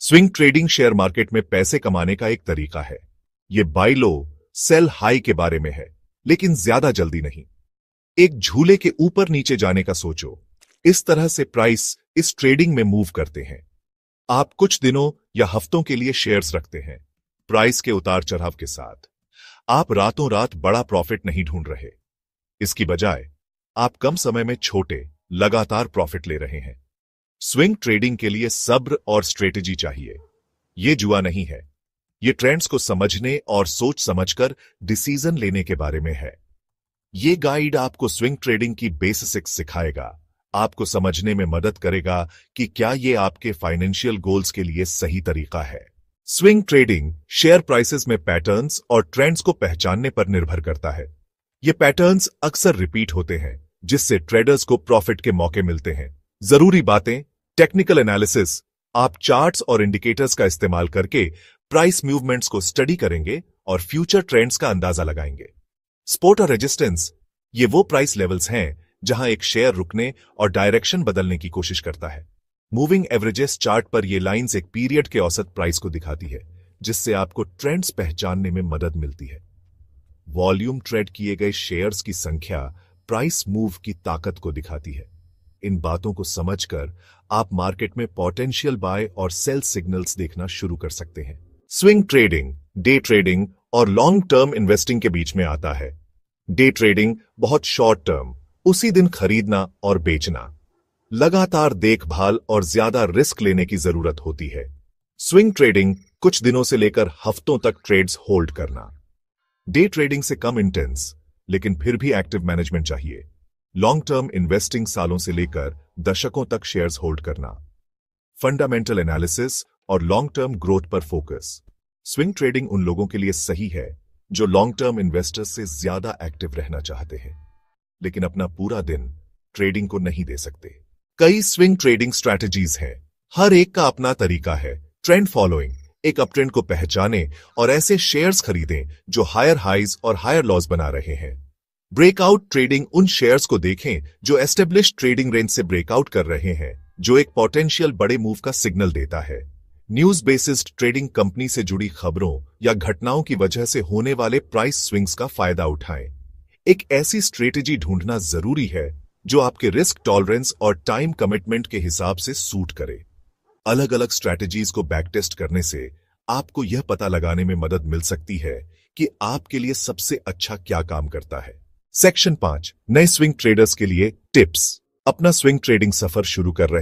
Swing trading share market में पैसे कमाने का एक तरीका है। ये बाय लो सेल हाई के बारे में है, लेकिन ज्यादा जल्दी नहीं। एक झूले के ऊपर नीचे जाने का सोचो। इस तरह से प्राइस इस ट्रेडिंग में मूव करते हैं। आप कुछ दिनों या हफ्तों के लिए शेयर्स रखते हैं, प्राइस के उतार चढ़ाव के साथ। आप रातों रात बड़ा प्रॉफिट नहीं ढूंढ रहे। इसकी बजाय आप कम समय में छोटे लगातार प्रॉफिट ले रहे हैं। स्विंग ट्रेडिंग के लिए सब्र और स्ट्रेटेजी चाहिए। यह जुआ नहीं है। ये ट्रेंड्स को समझने और सोच समझकर डिसीजन लेने के बारे में है। ये गाइड आपको स्विंग ट्रेडिंग की बेसिक्स सिखाएगा, आपको समझने में मदद करेगा कि क्या ये आपके फाइनेंशियल गोल्स के लिए सही तरीका है। स्विंग ट्रेडिंग शेयर प्राइसेस में पैटर्न्स और ट्रेंड्स को पहचानने पर निर्भर करता है। ये पैटर्न्स अक्सर रिपीट होते हैं, जिससे ट्रेडर्स को प्रॉफिट के मौके मिलते हैं। जरूरी बातें, टेक्निकल एनालिसिस। आप चार्ट्स और इंडिकेटर्स का इस्तेमाल करके प्राइस मूवमेंट्स को स्टडी करेंगे और फ्यूचर ट्रेंड्स का अंदाजा लगाएंगे। सपोर्ट और रेजिस्टेंस, ये वो प्राइस लेवल्स हैं जहां एक शेयर रुकने और डायरेक्शन बदलने की कोशिश करता है। मूविंग एवरेजेस चार्ट पर ये लाइंस एक पीरियड के औसत प्राइस को दिखाती है, जिससे आपको ट्रेंड्स पहचानने में मदद मिलती है। वॉल्यूम ट्रेड किए गए शेयर्स की संख्या प्राइस मूव की ताकत को दिखाती है। इन बातों को समझकर आप मार्केट में पोटेंशियल बाय और सेल सिग्नल्स देखना शुरू कर सकते हैं। स्विंग ट्रेडिंग डे ट्रेडिंग और लॉन्ग टर्म इन्वेस्टिंग के बीच में आता है। डे ट्रेडिंग बहुत शॉर्ट टर्म, उसी दिन खरीदना और बेचना। लगातार देखभाल और ज्यादा रिस्क लेने की जरूरत होती है। स्विंग ट्रेडिंग कुछ दिनों से लेकर हफ्तों तक ट्रेड्स होल्ड करना। डे ट्रेडिंग से कम इंटेंस, लेकिन फिर भी एक्टिव मैनेजमेंट चाहिए। लॉन्ग टर्म इन्वेस्टिंग सालों से लेकर दशकों तक शेयर्स होल्ड करना। फंडामेंटल एनालिसिस और लॉन्ग टर्म ग्रोथ पर फोकस। स्विंग ट्रेडिंग उन लोगों के लिए सही है जो लॉन्ग टर्म इन्वेस्टर्स से ज्यादा एक्टिव रहना चाहते हैं, लेकिन अपना पूरा दिन ट्रेडिंग को नहीं दे सकते। कई स्विंग ट्रेडिंग स्ट्रैटेजीज हैं, हर एक का अपना तरीका है। ट्रेंड फॉलोइंग, एक अपट्रेंड को पहचाने और ऐसे शेयर्स खरीदें जो हायर हाइज और हायर लॉस बना रहे हैं। ब्रेकआउट ट्रेडिंग, उन शेयर्स को देखें जो एस्टेब्लिश्ड ट्रेडिंग रेंज से ब्रेकआउट कर रहे हैं, जो एक पोटेंशियल बड़े मूव का सिग्नल देता है। न्यूज बेसिस्ड ट्रेडिंग, कंपनी से जुड़ी खबरों या घटनाओं की वजह से होने वाले प्राइस स्विंग्स का फायदा उठाएं। एक ऐसी स्ट्रेटेजी ढूंढना जरूरी है जो आपके रिस्क टॉलरेंस और टाइम कमिटमेंट के हिसाब से सूट करे। अलग अलग स्ट्रैटेजीज को बैकटेस्ट करने से आपको यह पता लगाने में मदद मिल सकती है कि आपके लिए सबसे अच्छा क्या काम करता है। सेक्शन 5, नए स्विंग ट्रेडर्स के लिए टिप्स। अपना स्विंग ट्रेडिंग सफर शुरू कर रहे